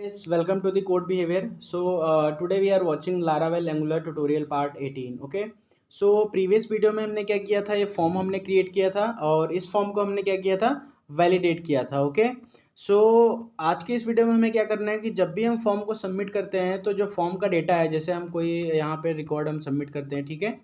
Guys, welcome to the code behavior. Today we are watching Laravel Angular tutorial part 18. Okay. Previous video में हमने क्या किया था, ये फॉर्म हमने क्रिएट किया था और इस फॉर्म को हमने क्या किया था, वैलिडेट किया था. ओके. सो आज के इस वीडियो में हमें क्या करना है कि जब भी हम फॉर्म को सबमिट करते हैं तो जो फॉर्म का डेटा है, जैसे हम कोई यहाँ पे रिकॉर्ड हम सबमिट करते हैं, ठीक है.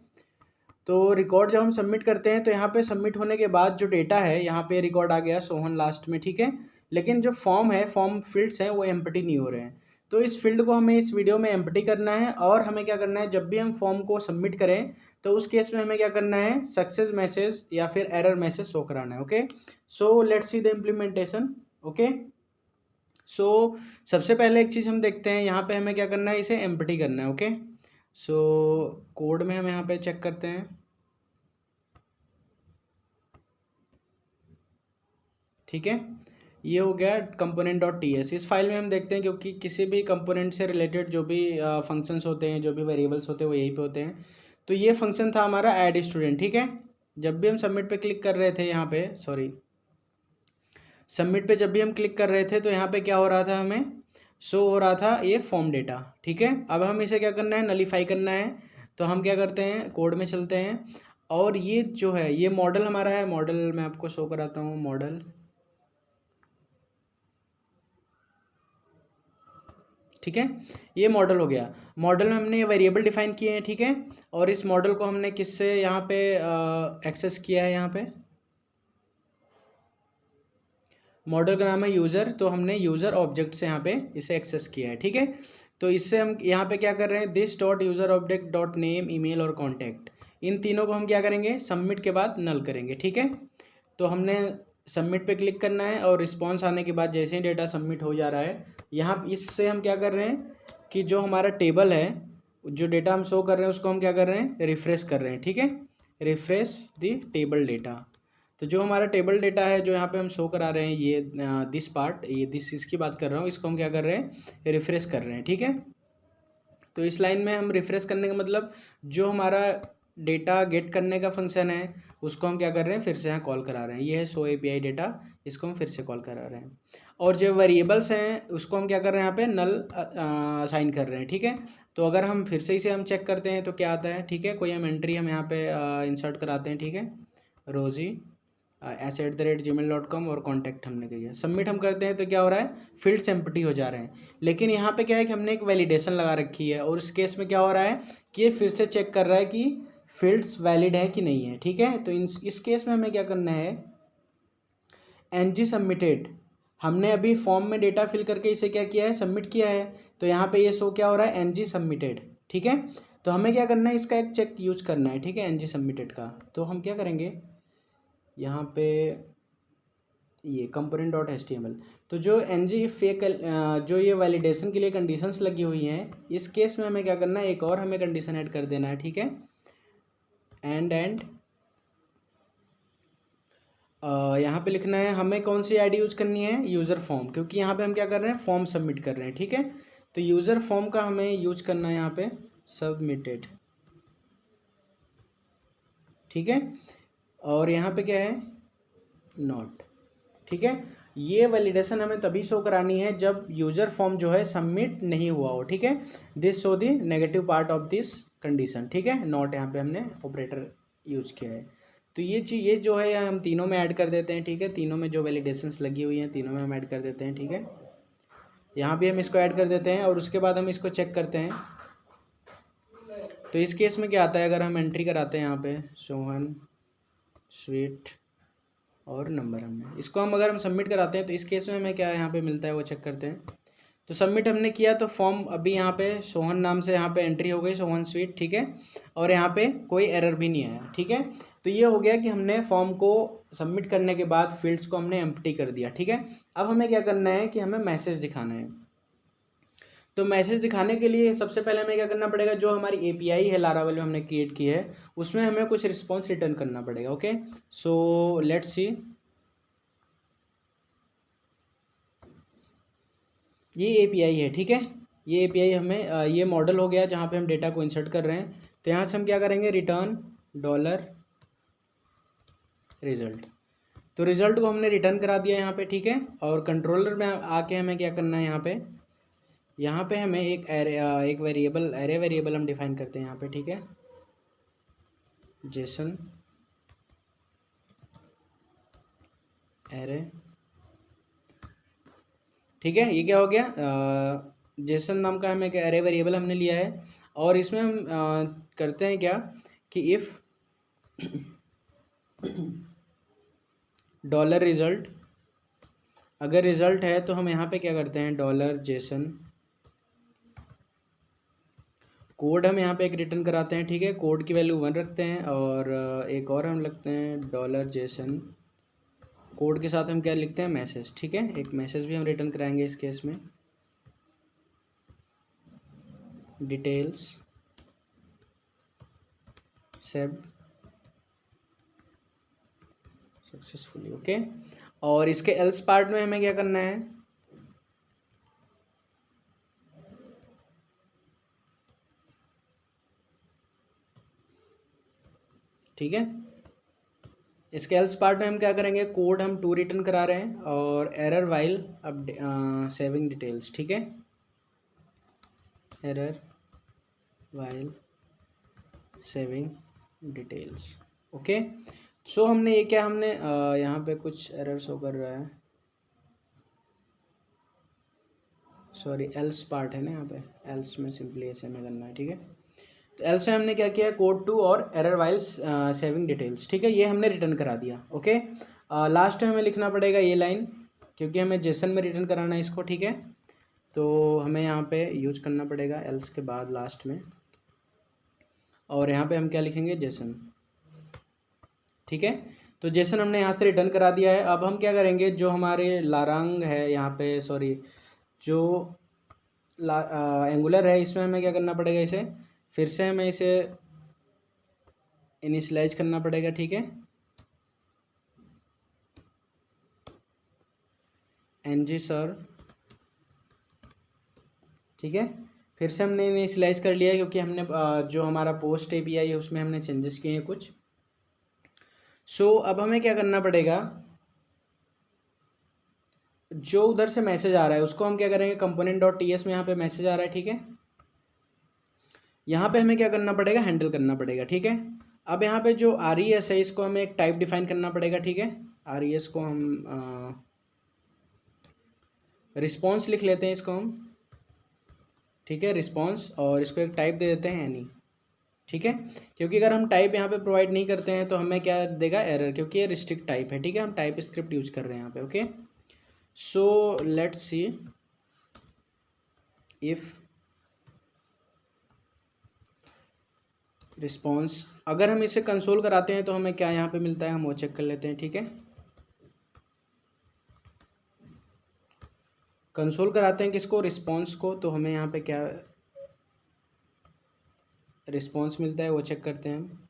तो रिकॉर्ड जब हम सबमिट करते हैं तो यहाँ पे सबमिट होने के बाद जो डेटा है, यहाँ पे रिकॉर्ड आ गया सोहन लास्ट में, ठीक है. लेकिन जो फॉर्म है, फॉर्म फील्ड्स हैं वो एम्प्टी नहीं हो रहे हैं. तो इस फील्ड को हमें इस वीडियो में एम्प्टी करना है. और हमें क्या करना है, जब भी हम फॉर्म को सबमिट करें तो उस केस में हमें क्या करना है, सक्सेस मैसेज या फिर एरर मैसेज शो कराना है. Okay. So let's see the implementation. Okay. So सबसे पहले एक चीज़ हम देखते हैं, यहाँ पे हमें क्या करना है, इसे एम्प्टी करना है. ओके. सो कोड में हम यहाँ पे चेक करते हैं. ठीक है. ये हो गया component.ts. इस फाइल में हम देखते हैं, क्योंकि किसी भी कंपोनेंट से रिलेटेड जो भी फंक्शंस होते हैं, जो भी वेरिएबल्स होते हैं, वो यहीं पे होते हैं. तो ये फंक्शन था हमारा ऐड स्टूडेंट. ठीक है. जब भी हम सबमिट पे क्लिक कर रहे थे, यहाँ पे सॉरी सबमिट पे जब भी हम क्लिक कर रहे थे तो यहाँ पे क्या हो रहा था, हमें शो हो रहा था ये फॉर्म डेटा. ठीक है. अब हम इसे क्या करना है, नलीफाई करना है. तो हम क्या करते हैं, कोड में चलते हैं और ये जो है, ये मॉडल हमारा है. मॉडल मैं आपको शो कराता हूँ. मॉडल, ठीक है. ये मॉडल हो गया. मॉडल में हमने ये वेरिएबल डिफाइन किए हैं. ठीक है. और इस मॉडल को हमने किससे यहाँ पे एक्सेस किया है, यहाँ पे मॉडल का नाम है यूज़र. तो हमने यूज़र ऑब्जेक्ट से यहाँ पे इसे एक्सेस किया है. ठीक है. तो इससे हम यहाँ पे क्या कर रहे हैं, this dot user object dot name, email और कॉन्टैक्ट, इन तीनों को हम क्या करेंगे, सबमिट के बाद नल करेंगे. ठीक है. तो हमने सबमिट पे क्लिक करना है और रिस्पॉन्स आने के बाद जैसे ही डेटा सबमिट हो जा रहा है, यहाँ इससे हम क्या कर रहे हैं कि जो हमारा टेबल है, जो डेटा हम शो कर रहे हैं, उसको हम क्या कर रहे हैं, रिफ्रेश कर रहे हैं. ठीक है. Refresh the table data. तो जो हमारा टेबल डेटा है, जो यहाँ पे हम शो करा रहे हैं, ये दिस पार्ट, ये दिस इसकी बात कर रहा हूँ, इसको हम क्या कर रहे हैं, रिफ्रेश कर रहे हैं. ठीक है. तो इस लाइन में हम रिफ्रेश करने का मतलब, जो हमारा डेटा गेट करने का फंक्शन है, उसको हम क्या कर रहे हैं, फिर से यहाँ कॉल करा रहे हैं. ये है शो एपीआई डेटा, इसको हम फिर से कॉल करा रहे हैं. और जो वेरिएबल्स हैं उसको हम क्या कर रहे हैं, यहाँ पे नल असाइन कर रहे हैं. ठीक है. तो अगर हम फिर से इसे हम चेक करते हैं तो क्या आता है. ठीक है. कोई हम एंट्री हम यहाँ पे इंसर्ट कराते हैं. ठीक है. रोजी @gmail.com और कॉन्टैक्ट हमने किया. सबमिट हम करते हैं तो क्या हो रहा है, फील्ड्स एम्प्टी हो जा रहे हैं. लेकिन यहाँ पे क्या है कि हमने एक वैलिडेशन लगा रखी है, और इस केस में क्या हो रहा है कि ये फिर से चेक कर रहा है कि फील्ड्स वैलिड है कि नहीं है. ठीक है. तो इस केस में हमें क्या करना है, एनजी सबमिटेड. हमने अभी फॉर्म में डेटा फिल करके इसे क्या किया है, सबमिट किया है. तो यहाँ पे ये शो क्या हो रहा है, एनजी सबमिटेड. ठीक है. तो हमें क्या करना है, इसका एक चेक यूज करना है. ठीक है. एनजी सबमिटेड का. तो हम क्या करेंगे, यहाँ पे ये component.html. तो जो एनजी फेक, जो ये वैलिडेशन के लिए कंडीशंस लगी हुई हैं, इस केस में हमें क्या करना है, एक और हमें कंडीशन ऐड कर देना है. ठीक है. एंड यहाँ पे लिखना है हमें कौन सी आईडी यूज करनी है, यूज़र फॉर्म, क्योंकि यहाँ पे हम क्या कर रहे हैं, फॉर्म सबमिट कर रहे हैं. ठीक है. तो यूज़र फॉर्म का हमें यूज करना है यहाँ पे सबमिटेड. ठीक है. और यहाँ पे क्या है, नॉट. ठीक है. ये वैलिडेशन हमें तभी शो करानी है जब यूज़र फॉर्म जो है सबमिट नहीं हुआ हो. ठीक है. This show the negative part of this condition. ठीक है. नॉट यहाँ पे हमने ऑपरेटर यूज किया है. तो ये चीज़, ये जो है हम तीनों में ऐड कर देते हैं. ठीक है. तीनों में जो वैलिडेशंस लगी हुई हैं, तीनों में हम ऐड कर देते हैं. ठीक है. यहाँ भी हम इसको ऐड कर देते हैं और उसके बाद हम इसको चेक करते हैं. तो इस केस में क्या आता है, अगर हम एंट्री कराते हैं यहाँ पे सोहन स्वीट और नंबर, हमने इसको अगर हम सबमिट कराते हैं तो इस केस में हमें क्या यहाँ पे मिलता है, वो चेक करते हैं. तो सबमिट हमने किया तो फॉर्म अभी यहाँ पे सोहन नाम से यहाँ पे एंट्री हो गई, सोहन स्वीट. ठीक है. और यहाँ पे कोई एरर भी नहीं आया. ठीक है. तो ये हो गया कि हमने फॉर्म को सबमिट करने के बाद फील्ड्स को हमने एम्प्टी कर दिया. ठीक है. अब हमें क्या करना है कि हमें मैसेज दिखाना है. तो मैसेज दिखाने के लिए सबसे पहले हमें क्या करना पड़ेगा, जो हमारी एपीआई है लारावेल में हमने क्रिएट की है, उसमें हमें कुछ रिस्पॉन्स रिटर्न करना पड़ेगा. ओके. सो लेट्स सी. ये एपीआई है. ठीक है. ये एपीआई हमें ये मॉडल हो गया जहाँ पे हम डेटा को इंसर्ट कर रहे हैं. तो यहाँ से हम क्या करेंगे, रिटर्न डॉलर रिजल्ट. तो रिजल्ट को हमने रिटर्न करा दिया यहाँ पे. ठीक है. और कंट्रोलर में आके हमें क्या करना है, यहाँ पे यहाँ पे हमें एक एरे एक वेरिएबल एरे वेरिएबल हम डिफाइन करते हैं यहाँ पे, ठीक है, जेसन एरे, ठीक है। ये क्या हो गया, जेसन नाम का हमें एक एरे वेरिएबल हमने लिया है, और इसमें हम करते हैं क्या कि इफ़ डॉलर रिजल्ट, अगर रिजल्ट है तो हम यहाँ पे क्या करते हैं, डॉलर जेसन कोड हम यहाँ पे एक रिटर्न कराते हैं, ठीक है, कोड की वैल्यू 1 रखते हैं, और एक और हम लिखते हैं डॉलर जेसन कोड के साथ हम क्या लिखते हैं, मैसेज, ठीक है, एक मैसेज भी हम रिटर्न कराएंगे इस केस में, डिटेल्स सेव्ड सक्सेसफुली, ओके। और इसके एल्स पार्ट में हमें क्या करना है, ठीक है, इसके एल्स पार्ट में हम क्या करेंगे, कोड हम 2 रिटर्न करा रहे हैं, और एरर वाइल अब सेविंग डिटेल्स, ठीक है, error while saving details, okay. So हमने ये क्या, हमने यहाँ पे कुछ एरर शो कर रहा है, सॉरी एल्स पार्ट है ना यहाँ पे, एल्स में सिंपली ऐसे में करना है, ठीक है। तो एल्स में हमने क्या किया, कोड 2 और एरर वाइल सेविंग डिटेल्स, ठीक है, ये हमने रिटर्न करा दिया, ओके। लास्ट में हमें लिखना पड़ेगा ये लाइन, क्योंकि हमें जेसन में रिटर्न कराना है इसको, ठीक है, तो हमें यहाँ पे यूज करना पड़ेगा एल्स के बाद लास्ट में, और यहाँ पे हम क्या लिखेंगे, जेसन, ठीक है। तो जेसन हमने यहाँ से रिटर्न करा दिया है। अब हम क्या करेंगे, जो हमारे लारंग है यहाँ पे, सॉरी जो एंगुलर है, इसमें हमें क्या करना पड़ेगा, इसे फिर से हमें इसे इनिशियलाइज करना पड़ेगा, ठीक है, एनजी सर, ठीक है, फिर से हमने इनिशियलाइज कर लिया है, क्योंकि हमने जो हमारा पोस्ट एपीआई है उसमें हमने चेंजेस किए हैं कुछ। सो अब हमें क्या करना पड़ेगा, जो उधर से मैसेज आ रहा है उसको हम क्या करेंगे, कंपोनेंट डॉट टीएस में यहाँ पे मैसेज आ रहा है, ठीक है, यहाँ पे हमें क्या करना पड़ेगा, हैंडल करना पड़ेगा, ठीक है। अब यहाँ पे जो आर ई एस है, इसको हमें एक टाइप डिफाइन करना पड़ेगा, ठीक है, आर ई एस को हम रिस्पॉन्स लिख लेते हैं इसको हम, ठीक है, रिस्पॉन्स, और इसको एक टाइप दे देते हैं एनी, ठीक है, क्योंकि अगर हम टाइप यहाँ पे प्रोवाइड नहीं करते हैं तो हमें क्या देगा, एरर, क्योंकि ये रिस्ट्रिक्ट टाइप है, ठीक है, हम टाइप स्क्रिप्ट यूज कर रहे हैं यहाँ पे, okay. So let's see if response, अगर हम इसे कंसोल कराते हैं तो हमें क्या यहाँ पे मिलता है, हम वो चेक कर लेते हैं, ठीक है, कंसोल कराते हैं किसको, रिस्पॉन्स को, तो हमें यहाँ पे क्या रिस्पॉन्स मिलता है वो चेक करते हैं हम,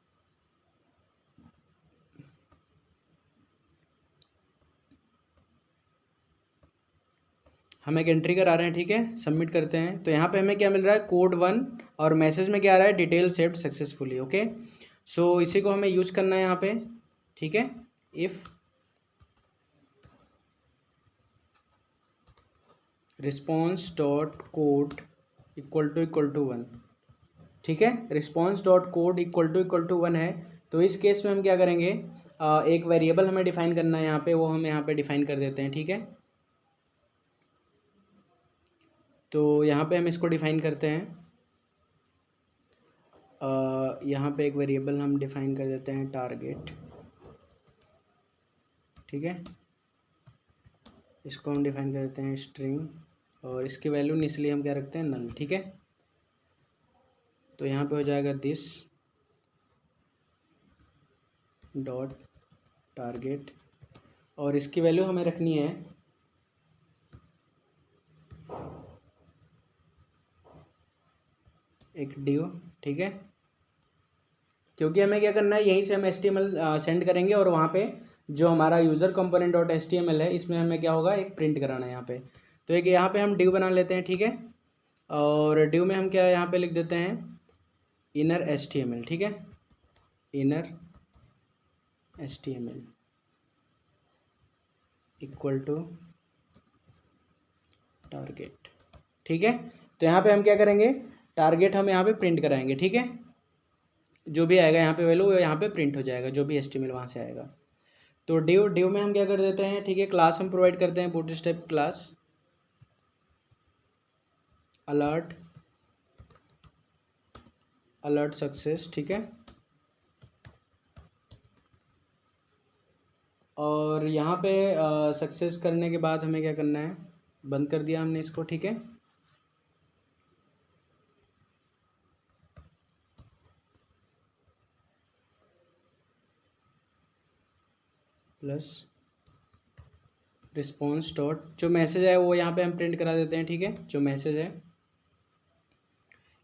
हम एक एंट्री करा रहे हैं, ठीक है, सबमिट करते हैं, तो यहाँ पे हमें क्या मिल रहा है, कोड 1, और मैसेज में क्या आ रहा है, डिटेल सेव्ड सक्सेसफुली, ओके। सो इसी को हमें यूज करना है यहाँ पे, ठीक है, if response dot code equal to 1, ठीक है, response dot code equal to 1 है, तो इस केस में हम क्या करेंगे, एक वेरिएबल हमें डिफाइन करना है यहाँ पे, वो हम यहाँ पे डिफाइन कर देते हैं, ठीक है, तो यहाँ पे हम इसको डिफाइन करते हैं, यहाँ पे एक वेरिएबल हम डिफाइन कर देते हैं टारगेट, ठीक है, इसको हम डिफाइन कर देते हैं स्ट्रिंग, और इसकी वैल्यू इसलिए हम क्या रखते हैं, नल, ठीक है, तो यहाँ पे हो जाएगा दिस डॉट टारगेट, और इसकी वैल्यू हमें रखनी है एक डिव, ठीक है, क्योंकि हमें क्या करना है, यहीं से हम HTML सेंड करेंगे, और वहाँ पे जो हमारा यूज़र कंपोनेंट डॉट HTML है, इसमें हमें क्या होगा, एक प्रिंट कराना है यहाँ पे, तो एक यहाँ पे हम डिव बना लेते हैं, ठीक है, और डिव में हम क्या यहाँ पे लिख देते हैं, इनर HTML, ठीक है, inner HTML equal to target, ठीक है। तो यहाँ पे हम क्या करेंगे, टारगेट हम यहाँ पे प्रिंट कराएंगे, ठीक है। जो भी आएगा यहाँ पे वैल्यू वो यहाँ पे प्रिंट हो जाएगा, जो भी HTML वहाँ से आएगा। तो डिव में हम क्या कर देते हैं, ठीक है, क्लास हम प्रोवाइड करते हैं बूटस्ट्रैप क्लास अलर्ट सक्सेस, ठीक है। और यहाँ पे सक्सेस करने के बाद हमें क्या करना है, बंद कर दिया हमने इसको, ठीक है। प्लस रिस्पॉन्स डॉट, जो मैसेज है वो यहाँ पे हम प्रिंट करा देते हैं, ठीक है, जो मैसेज है,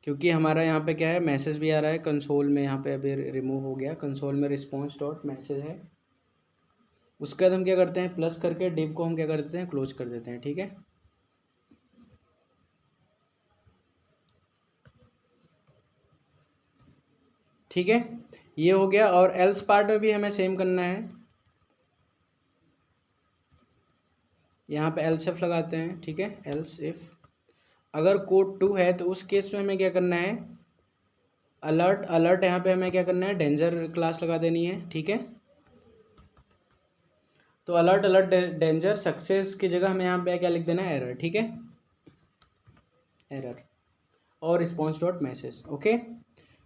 क्योंकि हमारा यहाँ पे क्या है, मैसेज भी आ रहा है कंसोल में, यहाँ पे अभी रिमूव हो गया, कंसोल में रिस्पॉन्स डॉट मैसेज है। उसके बाद हम क्या करते हैं, प्लस करके डिव को हम क्या कर देते हैं, क्लोज कर देते हैं, ठीक है। ठीक है, ये हो गया। और एल्स पार्ट में भी हमें सेम करना है, यहाँ पे एल्स इफ लगाते हैं, ठीक है। एल्स इफ अगर कोड 2 है तो उस केस में हमें क्या करना है, अलर्ट यहाँ पे हमें क्या करना है, डेंजर क्लास लगा देनी है, ठीक है। तो अलर्ट डेंजर सक्सेस की जगह हमें यहाँ पे क्या लिख देना है, एरर, ठीक है, एरर, और रिस्पॉन्स डॉट मैसेज, ओके।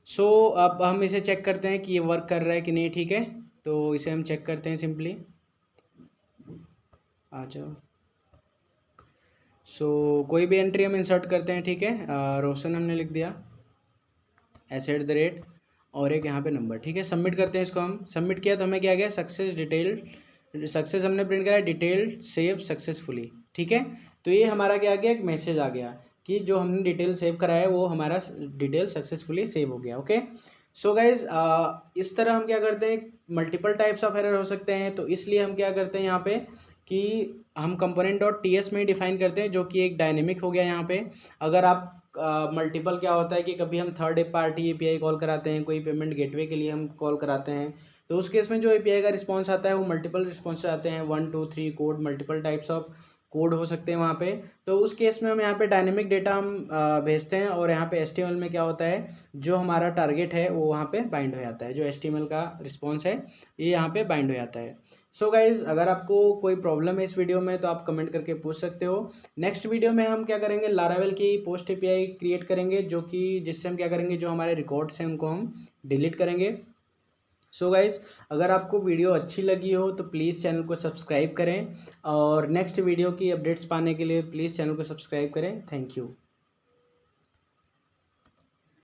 सो अब हम इसे चेक करते हैं कि ये वर्क कर रहा है कि नहीं, ठीक है। तो इसे हम चेक करते हैं, सिंपली आ जाओ। सो कोई भी एंट्री हम इंसर्ट करते हैं, ठीक है। रोशन हमने लिख दिया @ और एक यहाँ पे नंबर, ठीक है। सबमिट करते हैं इसको, हम सबमिट किया तो हमें क्या गया, सक्सेस डिटेल्ड, सक्सेस हमने प्रिंट करा, डिटेल्ड सेव सक्सेसफुली, ठीक है। तो ये हमारा क्या आ गया, एक मैसेज आ गया कि जो हमने डिटेल सेव करा है वो हमारा डिटेल सक्सेसफुली सेव हो गया, ओके। सो गाइज इस तरह हम क्या करते हैं, मल्टीपल टाइप्स ऑफ एरर हो सकते हैं, तो इसलिए हम क्या करते हैं यहाँ पे कि हम कंपोनेंट डॉट ts में ही डिफाइन करते हैं, जो कि एक डायनेमिक हो गया यहाँ पे। अगर आप मल्टीपल क्या होता है कि कभी हम थर्ड पार्टी API कॉल कराते हैं, कोई पेमेंट गेटवे के लिए हम कॉल कराते हैं, तो उस केस में जो API का रिस्पॉन्स आता है वो मल्टीपल रिस्पॉन्स आते हैं, 1 2 3 code, multiple types of code हो सकते हैं वहाँ पे। तो उस केस में हम यहाँ पे डायनेमिक डेटा हम भेजते हैं, और यहाँ पे HTML में क्या होता है, जो हमारा टारगेट है वो वहाँ पे बाइंड हो जाता है, जो HTML का रिस्पॉन्स है ये यहाँ पे बाइंड हो जाता है। सो गाइज अगर आपको कोई प्रॉब्लम है इस वीडियो में तो आप कमेंट करके पूछ सकते हो। नेक्स्ट वीडियो में हम क्या करेंगे, लारावेल की पोस्ट API क्रिएट करेंगे, जो कि जिससे हम क्या करेंगे, जो हमारे रिकॉर्ड्स हैं उनको हम डिलीट करेंगे। सो गाइज अगर आपको वीडियो अच्छी लगी हो तो प्लीज़ चैनल को सब्सक्राइब करें, और नेक्स्ट वीडियो की अपडेट्स पाने के लिए प्लीज़ चैनल को सब्सक्राइब करें। Thank you.